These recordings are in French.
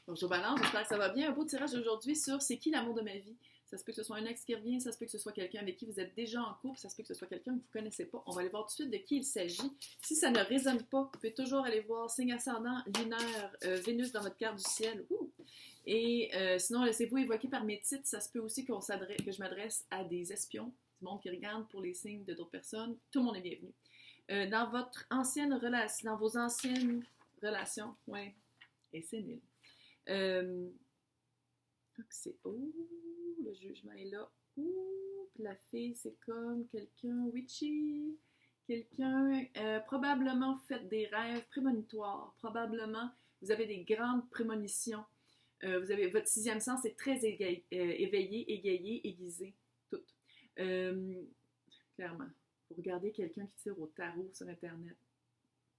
Bonjour Balance, j'espère que ça va bien. Un beau tirage aujourd'hui sur c'est qui l'amour de ma vie. Ça se peut que ce soit un ex qui revient, ça se peut que ce soit quelqu'un avec qui vous êtes déjà en couple, ça se peut que ce soit quelqu'un que vous ne connaissez pas. On va aller voir tout de suite de qui il s'agit. Si ça ne résonne pas, vous pouvez toujours aller voir signe ascendant, lunaire, Vénus dans votre carte du ciel. Et sinon, laissez-vous évoquer par mes titres. Ça se peut aussi que je m'adresse à des espions, du monde qui regarde pour les signes de d'autres personnes. Tout le monde est bienvenu. Dans vos anciennes relations, ouais, et c'est nul. Le jugement est là. Puis la fille, c'est comme quelqu'un witchy. Quelqu'un, probablement vous faites des rêves prémonitoires. Probablement, vous avez des grandes prémonitions. Vous avez votre sixième sens est très éveillé, égayé, aiguisé. Tout. Clairement. Vous regardez quelqu'un qui tire au tarot sur Internet.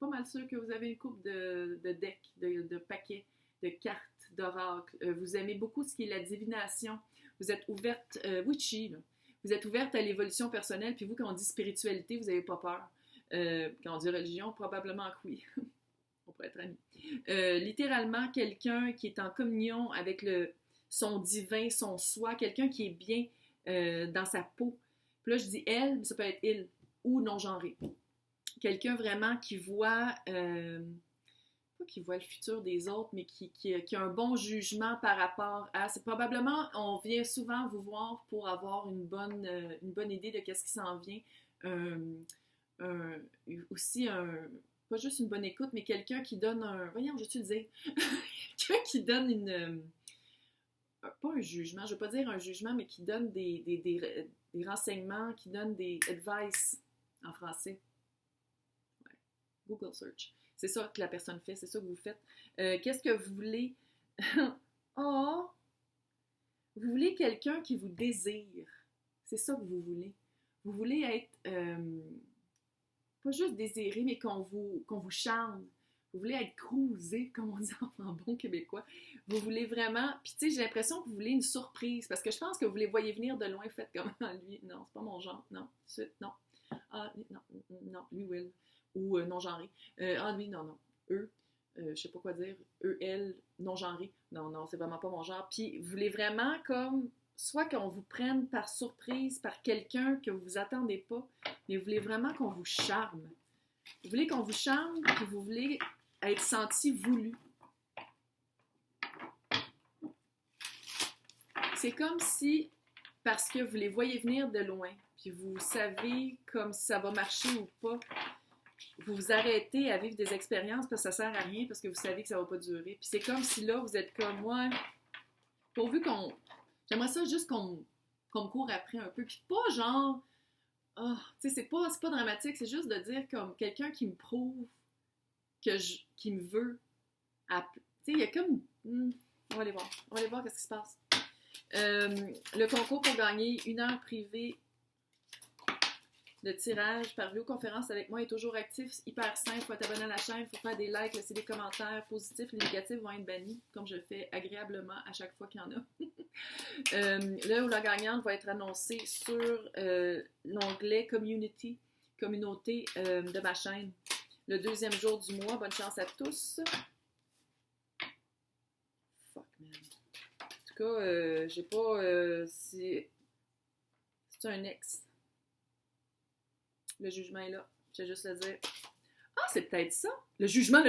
Pas mal sûr que vous avez une couple de decks, de paquets, de cartes, d'oracles. Vous aimez beaucoup ce qui est la divination. Vous êtes ouverte, witchy, là. Vous êtes ouverte à l'évolution personnelle. Puis vous, quand on dit spiritualité, vous n'avez pas peur. Quand on dit religion, probablement que oui. On pourrait être amis. Littéralement, quelqu'un qui est en communion avec son divin, son soi, quelqu'un qui est bien dans sa peau. Puis là, je dis elle, mais ça peut être il ou non-genré. Quelqu'un vraiment qui voit, pas qui voit le futur des autres, mais qui a un bon jugement par rapport à... C'est probablement, on vient souvent vous voir pour avoir une bonne idée de qu'est-ce qui s'en vient. Aussi, pas juste une bonne écoute, mais quelqu'un qui donne voyons, je vais te dire. Quelqu'un qui donne pas un jugement, je ne veux pas dire un jugement, mais qui donne des renseignements, qui donne des advice en français. Google Search. C'est ça que la personne fait, c'est ça que vous faites. Qu'est-ce que vous voulez? Oh! Vous voulez quelqu'un qui vous désire. C'est ça que vous voulez. Vous voulez être, pas juste désiré, mais qu'on vous charme. Vous voulez être cruisé, comme on dit en bon québécois. Vous voulez vraiment... Puis tu sais, j'ai l'impression que vous voulez une surprise, parce que je pense que vous les voyez venir de loin, faites comme lui. Non, c'est pas mon genre. Non, non. Ah, non, lui, Will. Ou non-genré. Lui, non. Eux, je sais pas quoi dire. Eux, elle, non-genré. Non, c'est vraiment pas mon genre. Puis, vous voulez vraiment comme, soit qu'on vous prenne par surprise par quelqu'un que vous attendez pas, mais vous voulez vraiment qu'on vous charme. Vous voulez qu'on vous charme, puis vous voulez être senti voulu. C'est comme si, parce que vous les voyez venir de loin, puis vous savez comme si ça va marcher ou pas, vous vous arrêtez à vivre des expériences parce que ça sert à rien, parce que vous savez que ça va pas durer. Puis c'est comme si là, vous êtes comme moi, pourvu qu'on... J'aimerais ça juste qu'on me court après un peu. Puis pas genre... Oh, tu sais, c'est pas dramatique, c'est juste de dire comme quelqu'un qui me prouve qui me veut. Tu sais, il y a comme... on va aller voir. On va aller voir qu'est-ce qui se passe. Le concours pour gagner 1 heure privée de tirage par vidéoconférence avec moi est toujours actif, hyper simple. Il faut t'abonner à la chaîne, il faut faire des likes, laisser des commentaires positifs, les négatifs vont être bannis, comme je le fais agréablement à chaque fois qu'il y en a. Là où la gagnante va être annoncée sur l'onglet communauté de ma chaîne. Le 2e jour du mois, bonne chance à tous. Fuck, man. En tout cas, j'ai pas... c'est un ex. Le jugement est là. Je vais juste le dire. Ah, c'est peut-être ça. Le jugement.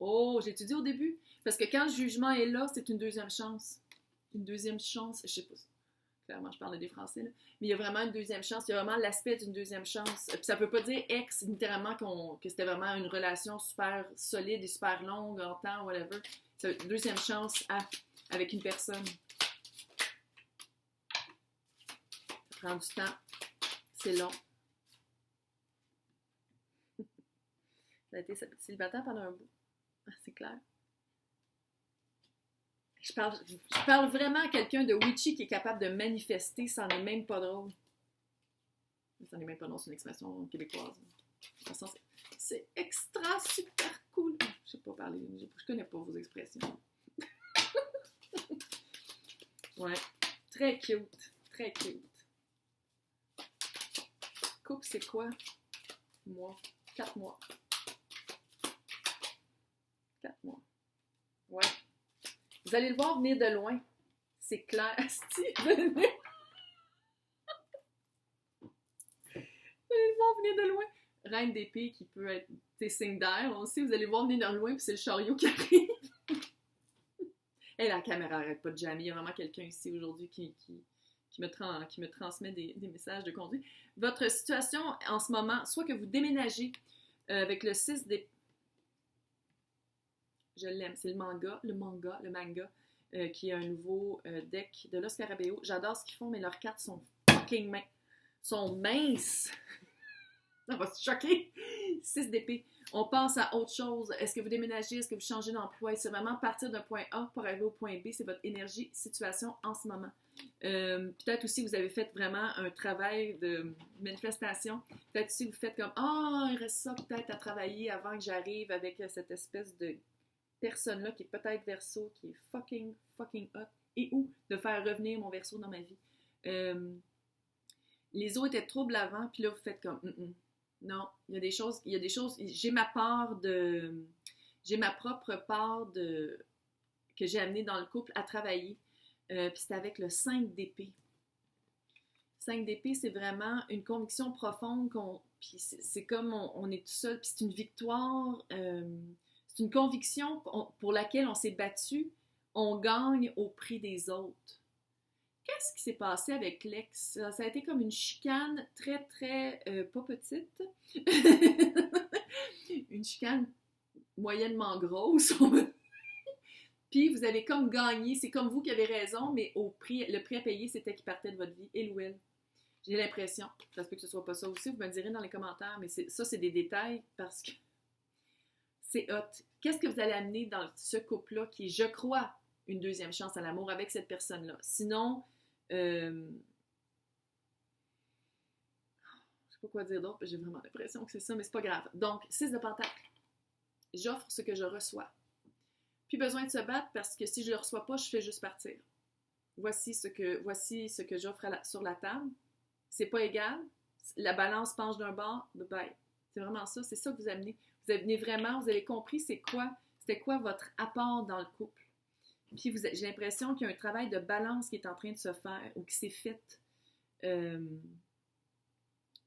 Oh, j'ai étudié au début. Parce que quand le jugement est là, c'est une deuxième chance. Une deuxième chance. Je sais pas. Clairement, je parle des Français, là. Mais il y a vraiment une deuxième chance. Il y a vraiment l'aspect d'une deuxième chance. Puis ça peut pas dire ex, littéralement, que c'était vraiment une relation super solide et super longue en temps, whatever. C'est une deuxième chance avec une personne. Ça prend du temps. C'est long. Ça a été célibataire pendant un bout. C'est clair. Je parle vraiment à quelqu'un de witchy qui est capable de manifester, ça n'en est même pas drôle. Ça n'en est même pas drôle, c'est une expression québécoise. De toute façon, c'est extra super cool. Je sais pas parler, je connais pas vos expressions. Ouais, très cute, très cute. Couple, c'est quoi? 4 mois. 4 mois. Ouais. Vous allez le voir venir de loin. C'est clair. Vous allez le voir venir de loin. Reine d'épée qui peut être signe d'air aussi. Vous allez le voir venir de loin, puis c'est le chariot qui arrive. Et la caméra n'arrête pas de jammer. Il y a vraiment quelqu'un ici aujourd'hui qui me transmet des messages de conduite. Votre situation en ce moment, soit que vous déménagez avec le 6 des... Je l'aime, c'est le manga, qui est un nouveau deck de Los Scarabeo. J'adore ce qu'ils font, mais leurs cartes sont fucking minces. Ça va se choquer. 6 d'épée. On passe à autre chose. Est-ce que vous déménagez? Est-ce que vous changez d'emploi? C'est vraiment partir d'un point A pour arriver au point B. C'est votre énergie, situation en ce moment. Peut-être aussi vous avez fait vraiment un travail de manifestation. Peut-être aussi vous faites comme « Ah, il reste ça peut-être à travailler avant que j'arrive avec cette espèce de personne-là qui est peut-être Verseau, qui est fucking hot. Et ou de faire revenir mon Verseau dans ma vie. Les eaux étaient troubles avant, puis là vous faites comme non, il y a des choses, j'ai ma propre part que j'ai amenée dans le couple à travailler, puis c'est avec le 5 d'épée. 5 d'épée, c'est vraiment une conviction profonde, puis c'est comme on est tout seul, puis c'est une victoire, c'est une conviction pour laquelle on s'est battu, on gagne au prix des autres. Qu'est-ce qui s'est passé avec l'ex? Ça a été comme une chicane très, très, pas petite. Une chicane moyennement grosse. Puis vous avez comme gagné. C'est comme vous qui avez raison, mais le prix à payer, c'était qu'il partait de votre vie, il ou elle. J'ai l'impression. Ça se peut que ce soit pas ça aussi. Vous me le direz dans les commentaires, mais ça, c'est des détails parce que c'est hot. Qu'est-ce que vous allez amener dans ce couple-là qui est, je crois, une deuxième chance à l'amour avec cette personne-là? Sinon, je sais pas quoi dire d'autre, j'ai vraiment l'impression que c'est ça, mais c'est pas grave. Donc, 6 de Pentacle. J'offre ce que je reçois. Plus besoin de se battre parce que si je le reçois pas, je fais juste partir. Voici ce que j'offre sur la table. C'est pas égal. La balance penche d'un bord, bye. C'est vraiment ça, c'est ça que vous amenez. Vous amenez vraiment, vous avez compris c'était quoi votre apport dans le couple. Puis j'ai l'impression qu'il y a un travail de balance qui est en train de se faire ou qui s'est fait. Tu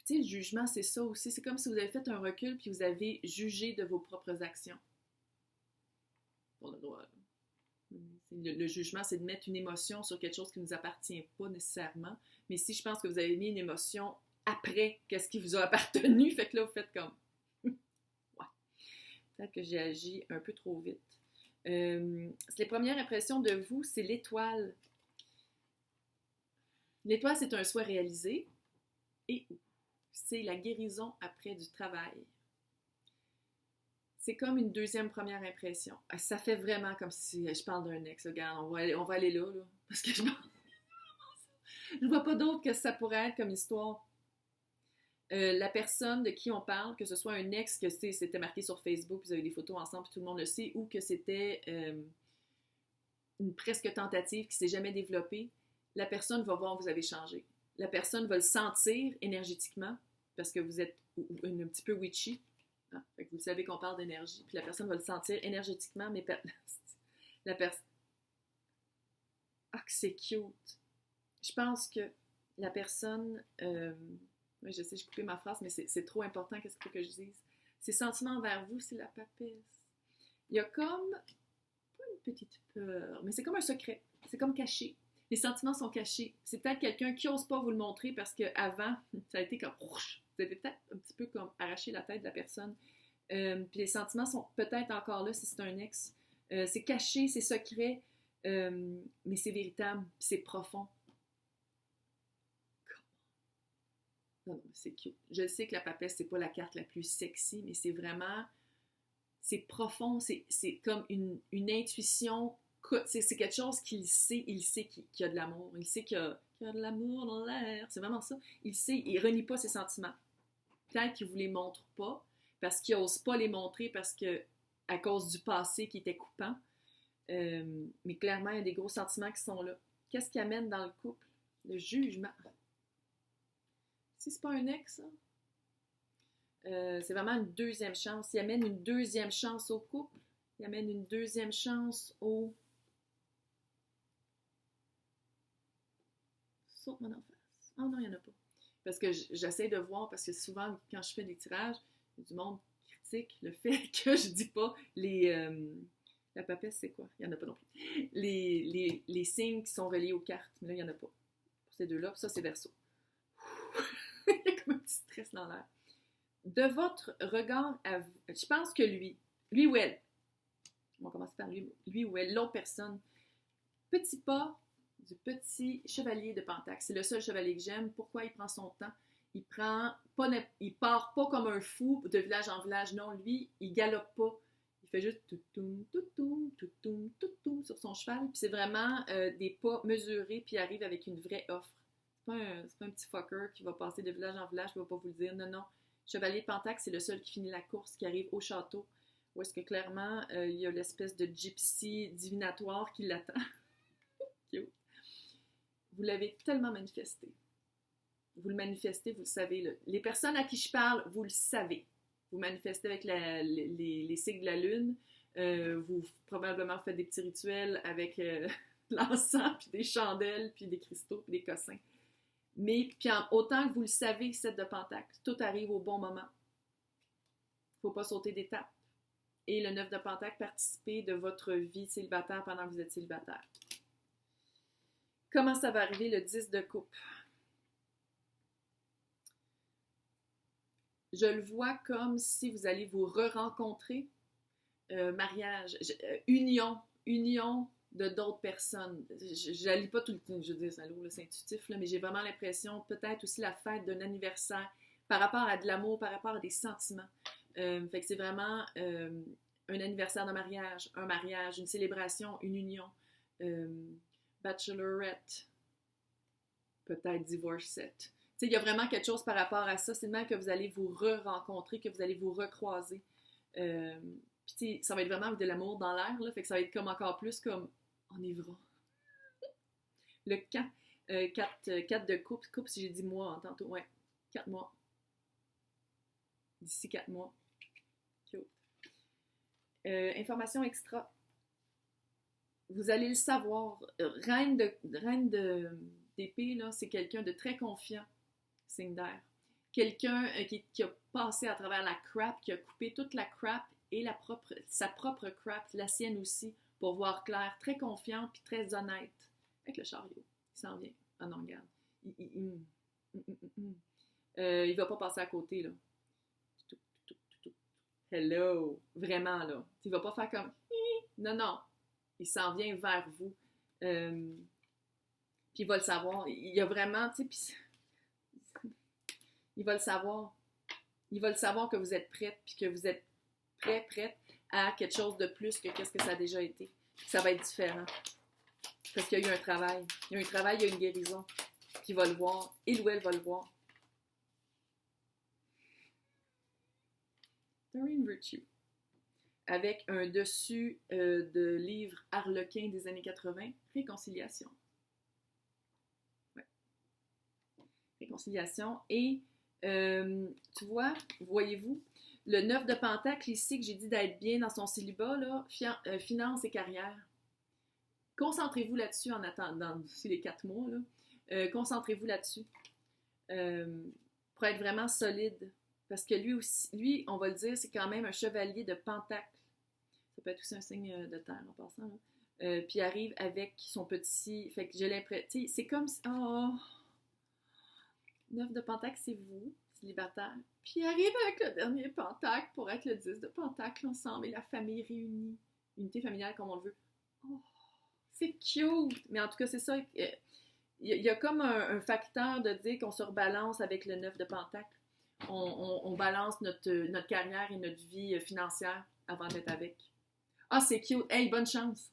sais, le jugement, c'est ça aussi. C'est comme si vous avez fait un recul puis vous avez jugé de vos propres actions. Pour le droit. Le jugement, c'est de mettre une émotion sur quelque chose qui ne nous appartient pas nécessairement. Mais si je pense que vous avez mis une émotion après qu'est-ce qui vous a appartenu, fait que là, vous faites comme... ouais. Peut-être que j'ai agi un peu trop vite. Les premières impressions de vous, c'est l'étoile. L'étoile, c'est un souhait réalisé et c'est la guérison après du travail. C'est comme une première impression. Ça fait vraiment comme si je parle d'un ex. Regarde, on va aller là, parce que je ne vois pas d'autre que ça pourrait être comme histoire. La personne de qui on parle, que ce soit un ex, que c'était marqué sur Facebook, vous avez des photos ensemble, puis tout le monde le sait, ou que c'était une presque tentative qui ne s'est jamais développée, la personne va voir que vous avez changé. La personne va le sentir énergétiquement, parce que vous êtes un petit peu witchy. Hein? Fait que vous savez qu'on parle d'énergie, puis la personne va le sentir énergétiquement, mais la personne... Ah, que c'est cute! Je pense que la personne... Oui, je sais, j'ai coupé ma phrase, mais c'est trop important, qu'est-ce qu'il faut que je dise? Ses sentiments envers vous, c'est la papesse. Il y a comme, pas une petite peur, mais c'est comme un secret. C'est comme caché. Les sentiments sont cachés. C'est peut-être quelqu'un qui n'ose pas vous le montrer parce qu'avant, ça a été comme, vous avez peut-être un petit peu comme arraché la tête de la personne. Puis les sentiments sont peut-être encore là si c'est un ex. C'est caché, c'est secret, mais c'est véritable, c'est profond. Non, c'est cute. Je sais que la papesse, c'est pas la carte la plus sexy, mais c'est vraiment... C'est profond, c'est comme une intuition. C'est quelque chose qu'il sait. Il sait qu'il y a de l'amour. Il sait qu'il y a de l'amour dans l'air. C'est vraiment ça. Il sait, il renie pas ses sentiments. Peut-être qu'il vous les montre pas, parce qu'il n'ose pas les montrer, parce que à cause du passé qui était coupant. Mais clairement, il y a des gros sentiments qui sont là. Qu'est-ce qui amène dans le couple? Le jugement. Si c'est pas un ex, c'est vraiment une deuxième chance. Il amène une deuxième chance au couple. Il amène une deuxième chance au Saute-moi d'en face. Oh non, il n'y en a pas. Parce que j'essaie de voir, parce que souvent, quand je fais des tirages, il y a du monde qui critique le fait que je dis pas la papesse, c'est quoi? Il n'y en a pas non plus. Les signes qui sont reliés aux cartes. Mais là, il n'y en a pas. Pour ces deux-là, ça, c'est Verseau. Il y a comme un petit stress dans l'air. De votre regard à vous, je pense que lui ou elle, on va commencer par lui ou elle, l'autre personne, petit pas du petit chevalier de Pentacle. C'est le seul chevalier que j'aime. Pourquoi il prend son temps? Il part pas comme un fou de village en village. Non, lui, il galope pas. Il fait juste toutoum, toutoum, toutoum, toutoum sur son cheval. Puis c'est vraiment des pas mesurés, puis il arrive avec une vraie offre. C'est pas un petit fucker qui va passer de village en village, qui va pas vous le dire. Non, non. Chevalier de Pentacle, c'est le seul qui finit la course, qui arrive au château, où est-ce que clairement, il y a l'espèce de gypsy divinatoire qui l'attend. Cute. Vous l'avez tellement manifesté. Vous le manifestez, vous le savez. Là. Les personnes à qui je parle, vous le savez. Vous manifestez avec les cycles de la lune. Vous probablement faites des petits rituels avec l'encens, puis des chandelles, puis des cristaux, puis des cossins. Mais puis autant que vous le savez, 7 de Pentacle, tout arrive au bon moment. Il ne faut pas sauter d'étape. Et le 9 de Pentacle, participer de votre vie célibataire pendant que vous êtes célibataire. Comment ça va arriver le 10 de coupe? Je le vois comme si vous allez vous re-rencontrer, mariage, union de d'autres personnes. Je ne lis pas tout le temps, je veux dire, c'est intuitif, là, mais j'ai vraiment l'impression, peut-être aussi la fête d'un anniversaire, par rapport à de l'amour, par rapport à des sentiments. Fait que c'est vraiment un anniversaire de mariage, un mariage, une célébration, une union. Bachelorette, peut-être divorce set. Il y a vraiment quelque chose par rapport à ça. C'est le même que vous allez vous re-rencontrer, que vous allez vous recroiser. Puis ça va être vraiment avec de l'amour dans l'air, là, fait que ça va être comme encore plus comme enivrant. Le 4 de coupe, si j'ai dit mois tantôt, ouais, 4 mois. D'ici 4 mois. Cute. Information extra. Vous allez le savoir. Reine d'épée, là, c'est quelqu'un de très confiant, signe d'air. Quelqu'un qui a passé à travers la crap, qui a coupé toute la crap et sa propre crap, la sienne aussi, pour voir clair, très confiant puis très honnête. Avec le chariot, il s'en vient. Ah non, regarde. Il va pas passer à côté, là. Hello! Vraiment, là. Il va pas faire comme... Non, non. Il s'en vient vers vous. Puis il va le savoir. Il y a vraiment, tu sais, il va le savoir. Il va le savoir que vous êtes prête, puis que vous êtes prête à quelque chose de plus que qu'est-ce que ça a déjà été. Ça va être différent. Parce qu'il y a eu un travail. Il y a eu un travail, il y a eu une guérison. Puis il va le voir. Il ou elle va le voir. Doreen Virtue. Avec un dessus de livre Harlequin des années 80, Réconciliation. Ouais. Réconciliation. Et, tu vois, voyez-vous, le 9 de Pentacle ici, que j'ai dit d'être bien dans son célibat, là, finance et carrière. Concentrez-vous là-dessus en attendant d'ici les 4 mois. Là. Concentrez-vous là-dessus. Pour être vraiment solide. Parce que lui aussi, lui, on va le dire, c'est quand même un chevalier de Pentacle. Ça peut être aussi un signe de terre en passant. Puis il arrive avec son petit... Fait que j'ai l'impression... C'est comme si... Oh! 9 de Pentacle, c'est vous, célibataire. Puis il arrive avec le dernier Pentacle pour être le 10 de Pentacle ensemble et la famille réunie. Unité familiale comme on le veut. Oh! C'est cute! Mais en tout cas, c'est ça. Il y a comme un facteur de dire qu'on se rebalance avec le 9 de Pentacle. On balance notre carrière et notre vie financière avant d'être avec. Ah, c'est cute! Hey, bonne chance!